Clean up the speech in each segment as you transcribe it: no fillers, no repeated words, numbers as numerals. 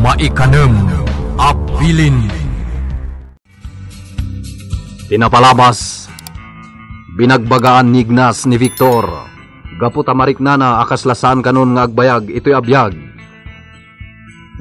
Maikanem Abilin. Pinapalabas binagbagaan ni Ignas ni Victor. Gapu tamariknana akaslasan kanon nga agbayag ito'y abiyag.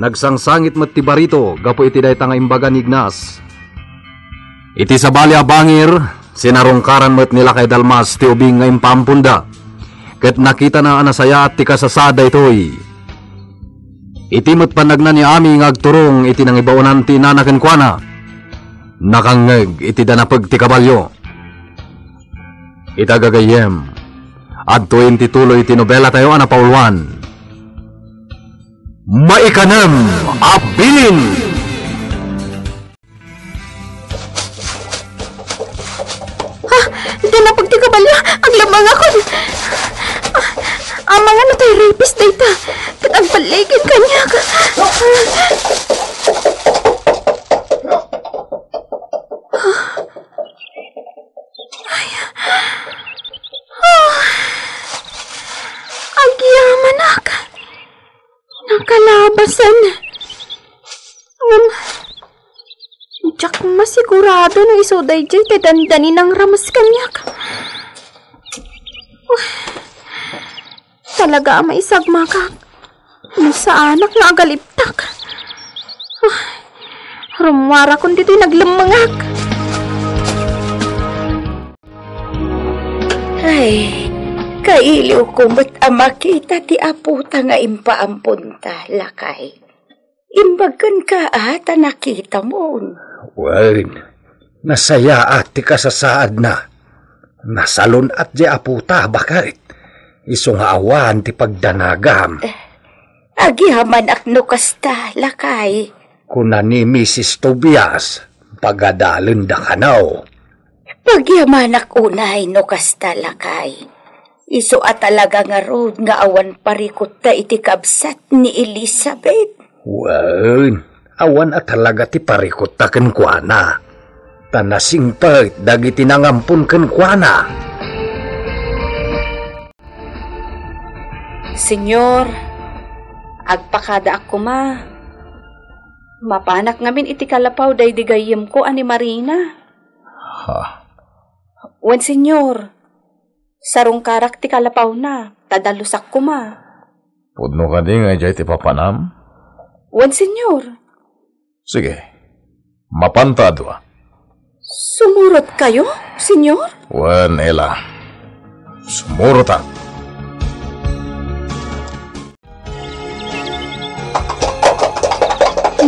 Nagsangsangit met ti barito gapu iti dayta nga imbaga ni Ignas. Iti sabali a bangir sinarungkaran met nila kay Dalmas ti ubing nga impampunda. Ket nakita na anasaya at ti kasasada ito'y. Iti met panagna ni Ami nga agturong iti nang ibaunan ti nanaken kuana. Nakangeg iti danapeg ti kabalyo. Itagagayem at tuwin ti tuloy ti nobela tayo anapauluan. Maikanem Abilin. Ha? Danapeg ti kabalyo aglamang ako. Ang mga natay rapist data. Kat agbaligid kanya. Agyaman ako. Nakalabasan. Diyak masigurado ng isoday jay tedandani ng ramas kanyak. Talaga maisagma ka. Sa anak na agaliptak. Rumwara kung dito'y naglamangak. Ay, kailiw ko ba't makita ti aputa nga impaampunta, lakay. Imbagan ka ata nakita mo. Well, nasaya at ti kasasaad na. Nasalon at di aputa, bakit? Isong awan ti pagdanagam. Agihaman akno kasta, lakay. Kuna ni Mrs. Tobias, pagadalin da kanaw. Pagyaman ak unay no kasta, lakay. Iso at talaga nga road nga awan parikot ta iti kabsat ni Elizabeth. Well, awan at talaga ti parikot ta kenkwana. Tanasing pait dagiti nangampun kenkwana. Senyor, agpakada ako mapanak ngamin iti kalapaw day digayem ko ani Marina. Ha? Wen senyor, sarong karak ti kalapaw na, tadalusak ko Pudno ka di nga jay ti papanam? Wen senyor. Sige, mapantadwa. Sumurot kayo, senyor? Wen, Ela. Sumurutan.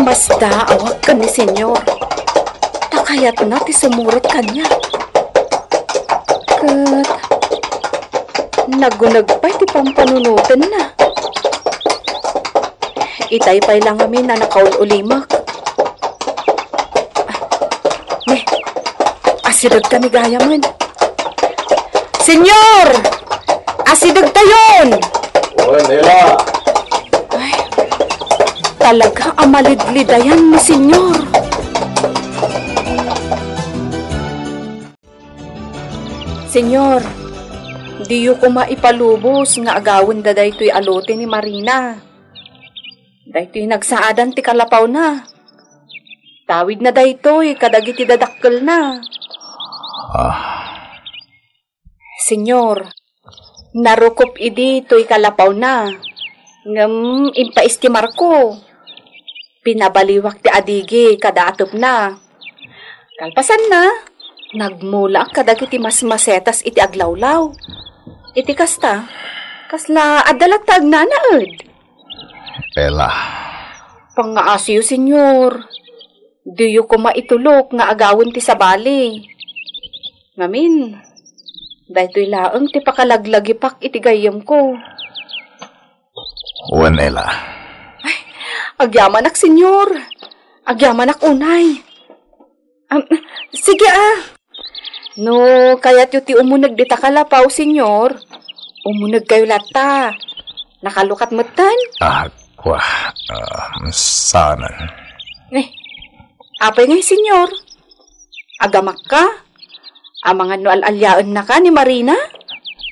Basta awag ka ni senyor. Takayat na ti sumurot kanya. Kat nagunag pa ti pampanunutan na. Itay-pay lang kami na nakaul-ulimak. Asidag kami gayaman. Senyor! Asidag tayon! Ela! Talaga amalidlidayan ni senyor. Senyor, diyo ko maipalubos nga agawin da daytoy alote ni Marina. Daytoy nagsaadan ti kalapaw na. Tawid na daytoy kadagiti dadakkel na. Senyor, narukop idi toy kalapaw na. Ngam impaistimar ko. Pinabaliwak ti adigi kada atop na. Kalpasan na, nagmula kadagiti mas-masetas iti aglawlaw. Iti kasta, kasla adalatag na naad. Ela. Pangaasiyo, senyor. Diyo ko maitulok nga agawin ti sabali. Ngamin, daytoy laeng ti pakalaglagipak iti gayem ko. Wen, Ela. Agyaman ak, senyor. Agyaman ak unay. Sige No, kaya't yu ti umunag di takalapaw, senyor. Umunag kayo lata. Nakalukat matan? Sana. Apay ngay, senyor. Agamak ka? Amangan no alalyaan na ka ni Marina?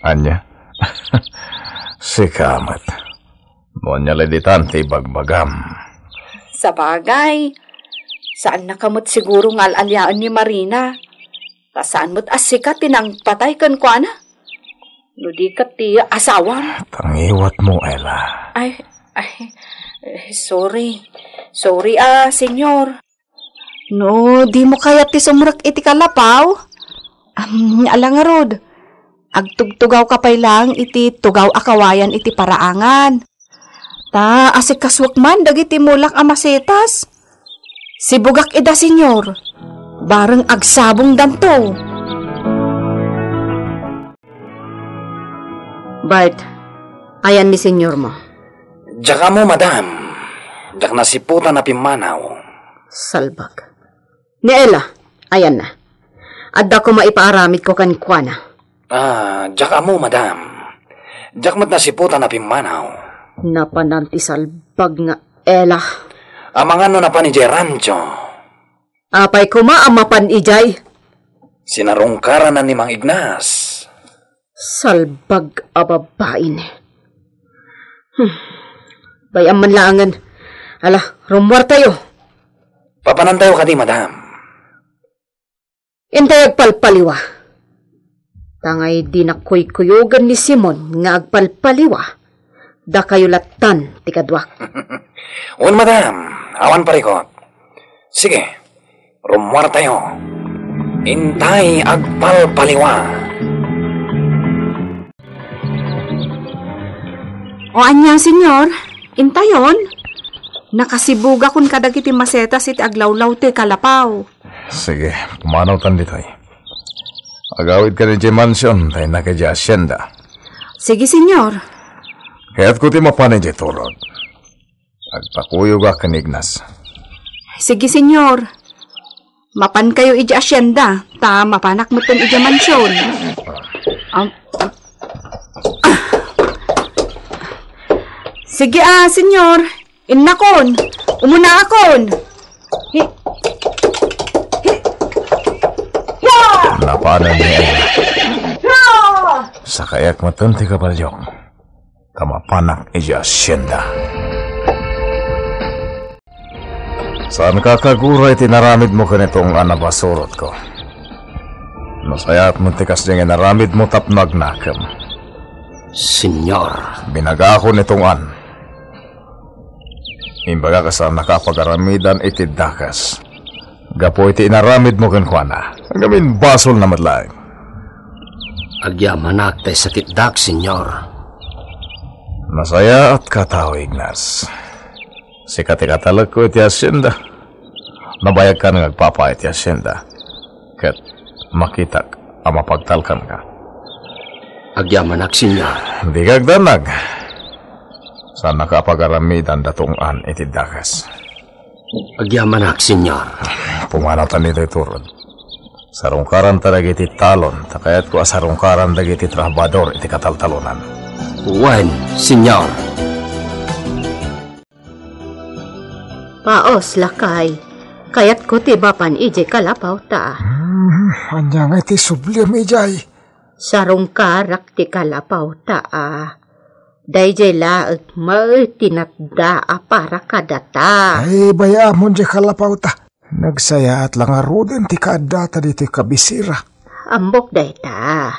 Anya? Sikamat. Monya leditan ti bagbagam. Sa bagay, saan nakamot siguro nga alalyaan ni Marina? Saan mo't asika tinang patay kan kwa na? No di ka ti asawan. Tangiwat mo, Ella. Ay, sorry. Sorry senyor. No, di mo kaya ti sumrak iti kalapaw? Alang nga rod. Agtugtugaw ka pay lang iti tugaw akawayan iti paraangan. Ta, asikaswak man dagiti mulak amasetas. Sibugak ida, senyor. Bareng agsabong danto. Bart, ayan ni senyor mo. Diyak mo, madam. Diyak nasiputan na pimanaw. Salbag. Ni Ella, ayan na. Adda ko maipaaramid ko kanikwana. Diyak mo, madam. Diyak mo't nasiputan na pimanaw. Napananti salbag nga Ella. Amang ano na pa ni Gerancho. Apay ko maamapan ijay. Sinarungkaran na ni Mang Ignas. Salbag ababain. Bayam man laangan. Ala, rumwar tayo. Papanantayo ka di, madam. Intay agpalpaliwa. Tangay di na kuy-kuyugan ni Simon nga agpalpaliwa. Da kayo latan, tikadwak. Un, madam. Awan parikot. Sige, rumwar tayo. Intay agpalpaliwa. O anyang senyor, intayon. Nakasibuga kun kadagiti masetas iti aglawlaw ti kalapaw. Sige, pumanaw tan dito eh. Agawid ka ni mansion, tayo na kaya asyenda. Sige, senyor. Kaya't ko ti mapanin di turod. Agpakuyo ka kanignas. Sige, senyor. Mapan kayo iji asyenda. Ta, mapanak mo ten iji mansyon. Sige, senyor. Innakon. Umuna akon. Napanan ni Ella. Sa kayak matunti ka palyong. Kamapanak iji asyenda. Saan ka kaguray tinaramid mo kanitong anabasurot ko? Nasayat mo tikas diyang inaramid mo tapnag nakam. Senyor. Binaga ako nitong an. Imbaga ka sa nakapag-aramidan iti dakas. Gapo iti inaramid mo kankwana. Ang gamin basol na madlaing. Agyaman tay sakit dak, senyor. Masaya at katao, Ignas. Sikati-katalag ko iti asyenda. Nabayag ka nang agpapa iti asyenda. Kat makitak ang mapagtalkan ka. Agyaman senyor. Hindi ka agdanag. Saan nakapag-aramidan datungan iti dakas. Agyaman senyor. Pumanaw tan dito iturod. Sarungkaran talag iti talon. Takayat ko asarungkaran dag iti trabador iti kataltalunan. Wan, senyor. Paos, lakay. Kayat ko tibapan ije kalapaw ta. Anya nga iti sublim ijay. Sarong karak ti kalapaw ta. Dayjay laag tinatda para kadata. Ay, bayamon di kalapaw ta. Nagsaya at lang aruden ti kadata dito kabisira. Ambok day ta.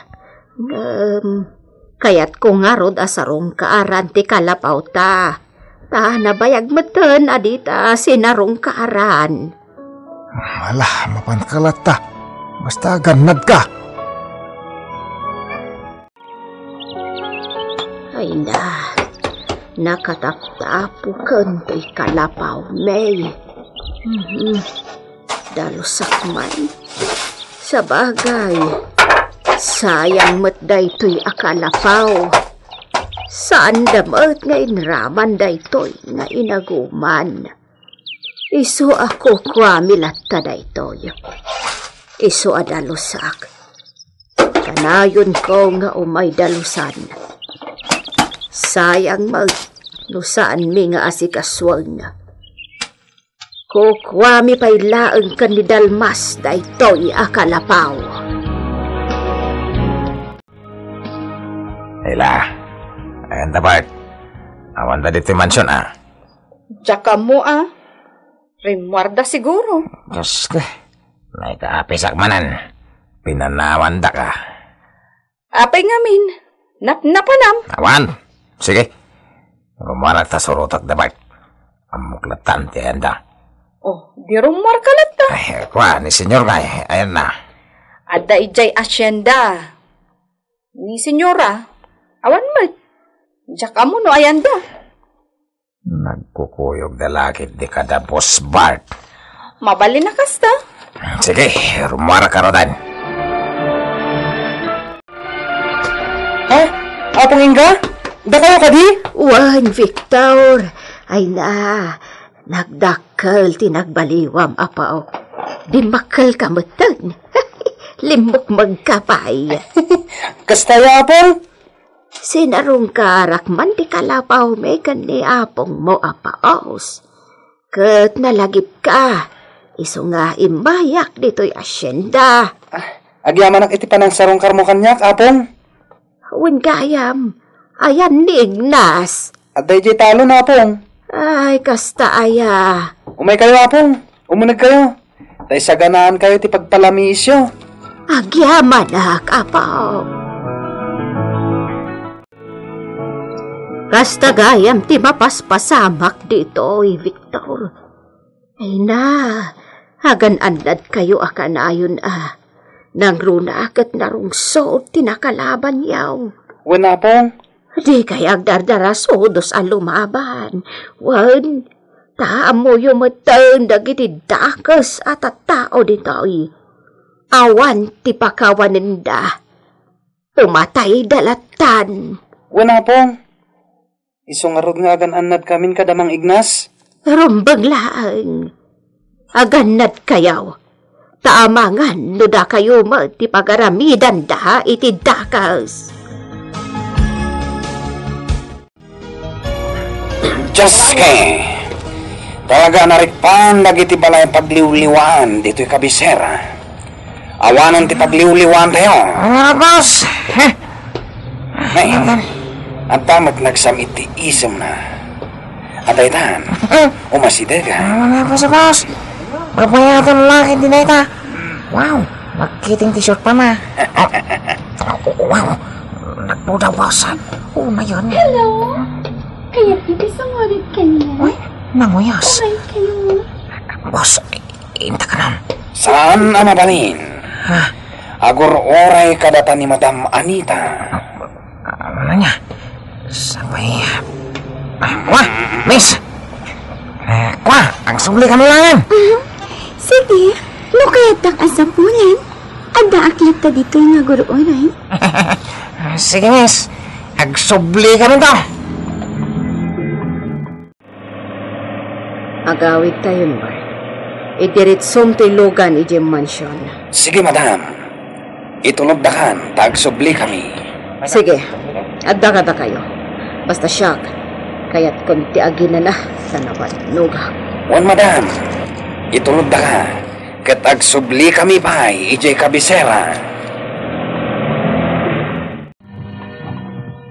Kayat ko nga rod asarong kaaran ti kalapaw ta. Ta nabayag matan adita sinarong kaaran. Wala, mapankalat ta. Basta ganad ka. Ay na, nakataptapo kan ti kalapaw, May. Dalusak man. Sa bagay, sayang mo't daytoy akalapaw. Saan damat nga inraman daytoy nga inaguman. Isu ako kwamilat ta daytoy. Isu adalusak. Kanayon ko nga umay dalusan. Sayang lusaan mi nga asikaswang. Kukwami pa'y laang kanidalmas daytoy akalapaw. Ella, ayan da Bart. Awan da dito mansion Tsaka mo Rimwarda siguro. Diyos ko, naikaapisak manan. Pinanawan da ka. Apay ngamin, napanam. Awan, sige. Rumarak ta surutak dabat. Amuklatan ti anda. Oh, di rumwar kalat ta. Ay, kwa, ni senyor nga eh. Ayan na. Adda ijay asyenda. Ni senyora, awan mo. Diyak amo no ayanda. Nagkukuyog da lakit di kada boss Bart. Mabali na kasta. Sige, rumarak ka rodan. Apong Inga? Da kayo ka di? Wan, Victor. Ay na, nagdakkel tinagbaliwam apaw. Dimakkel ka matan. Limok magkapay. Kastaya, Apong? Sinarong karak man di kalapaw may ni apong mo apaos. Kat nalagip ka. Iso nga imbayak dito'y asyenda. Agyaman ang iti panang sarong karmo kanyak, Apong? Wan gayam. Ayan ni Ignas. At day talo na, Apong. Ay, kasta aya. Umay kayo, Apong. Umunag kayo. Tay saganaan kayo ti pagpalamisyo. Agyaman apaw. Kasta gayam ti mapaspasamak dito, Victor. Ay na, hagan andad kayo akanayon Nang runa akat narungsod tinakalaban yaw. Wan, Apong. Di kaya agdardara sodos ang lumaban. Wan, taamo yung matan dagiti dakas at tao dito'y. Awan ti pakawaninda. Umatay dalatan. Wan, Apong. Isong arod nga agan anad kamin kadamang Ignas. Rumbag laang. Aganad kayaw. Taamangan no da kayo ti pagaramidan da iti dakas. Jaske, talaga narikpan dagiti balay pagliwliwaan dito'y kabisera. Awanan ti pagliwliwaan tayo. Boss! Nay, ang tamat nagsam iti isem na. Atay tan, umaside ka. Boss! Pabayatan laki din na ita. Wow, nagkiting t-shirt pa na. Wow, nagpudaw boss. Na yun. Hello? Kaya ipisangorit ka niya? Uy, nanguyas. Aray kayo. Boss, inta ka nun. Saan ang mabalin? Agor oray kadata ni Madam Anita. Ano niya? Sabay... Wah, miss! Wah, ang subli ka nulangan. Sige, lukayat ang asampulan. Ada aklit ta dito yung naguroon ay. Sige, miss. Agsubli ka nun to. Agawid tayo, Bart. Idiritsom to'y lugan iti mansyon. Sige, Madam. Itulog dakan, tagsubli kami. Sige, adda kayo. Basta siyak, kaya't konti agina na sa nabanuga. Wan, Madam. Itulog dakan, kat agsubli kami pa'y ijay kabisera.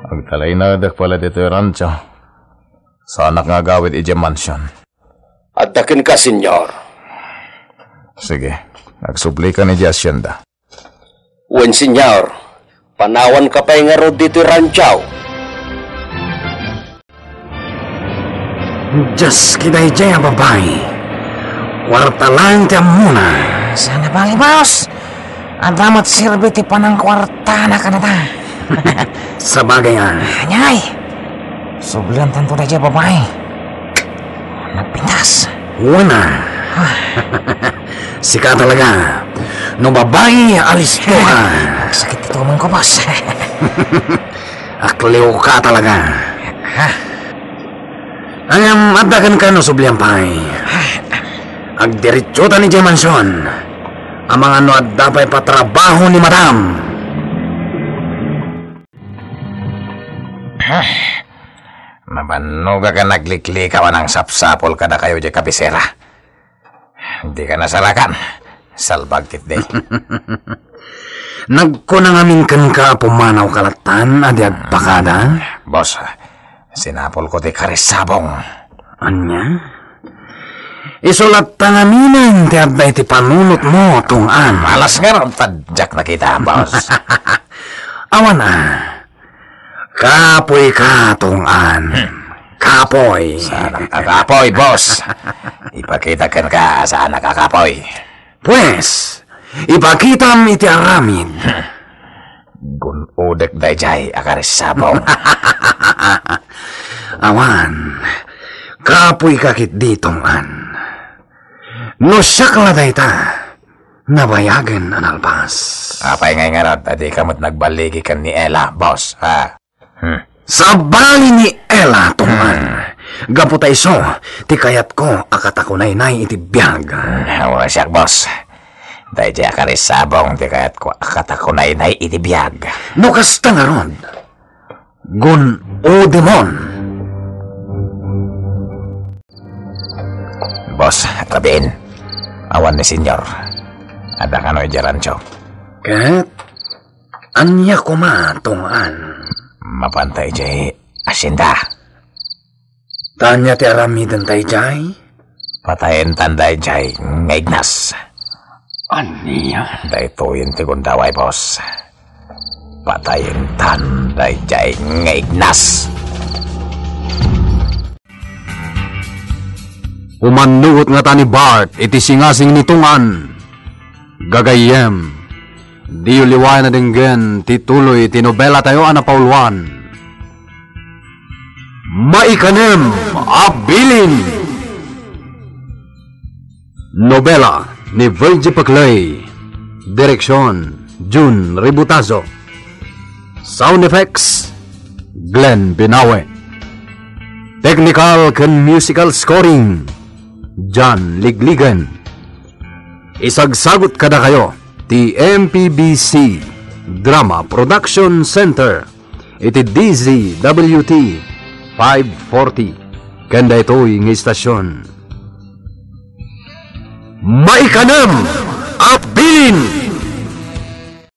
Agtalay na dak pala dito yung rancho. Sa anak nga gawid ije mansion. Adakin ka, senyor. Sige, nagsubli ka ni Jasyenda. Wen, senyor. Panawan ka pa'y nga rod dito ranchaw. Diyos, kiday jay ang babae. Warta lang tiyan muna. Sana bali, boss. Ang damat sirbi ti panang kwarta na ka na ta. Sa bagay nga. Anyay, sublihan tanto na dyan babae. Nagpintas. Wana. Sika talaga. No babae, alis to ka. Sakit ito man ko, boss. Akliw ka talaga. Ayam, adagan ka no sublihan pa'y. Agdiritsuta ni Jemanson. Ang mga no adapay patrabaho ni Madam. Mabanuga ka naglikli-kawan ng sapsapol kada kayo di kabisera. Hindi ka nasalakan. Salbag titday. Nagkunang amin ka pumanaw kalatan adi agpakada. Boss, sinapol ko di karisabong. Anya? Isulat tangaminan ti abday ti panunot mo tungan. Malas nga ron, tadyak na kita, boss. Awan na. Kapoy ka tungan. Kapoy. Sana nakakapoy, boss. Ipakita ka saan nakakapoy. Pues, ipakita mi ti aramid. Gunudek dayjay akaris sabong. Awan, kapoy kakit ditongan. No siyak la dayta, nabayagan ang alpas. Apay ngay nga ron, tadi kamot nagbaligi kan ni Ella, boss, ha? Sa bali ni Ella tungan. Gaputa iso, ti kayat ko akatakunay-nay iti biyag. Wala siyak, boss. Dayjay akaris sabong, ti kayat ko akatakunay na itibiyag. No kasta nga ron. Gun o demon. Boss, tabiin. Awan ni senyor. Ada ka no ijarancho. Ket, anya kumatungan. Mapantay jay asinda. Tanya ti aramidan tay jay. Patayin tanday jay ngaignas. Anya? Daytoyin ti gundaway, boss. Patayin tanday jay ngaignas. Umanuot nga ta ni Bart, iti singasing nitungan. Gagayem, di uliway na dinggen, tituloy, tinobela tayo anapauluan. Maikanem, abilin! Nobela ni Virgie Paclay. Direksyon, June Ributazo. Sound effects, Glenn Binawe. Technical and musical scoring, John Ligligan. Isagsagot kada kayo ti MPBC Drama Production Center iti DZWT 540 kanda ito'y ng istasyon. Maikanem!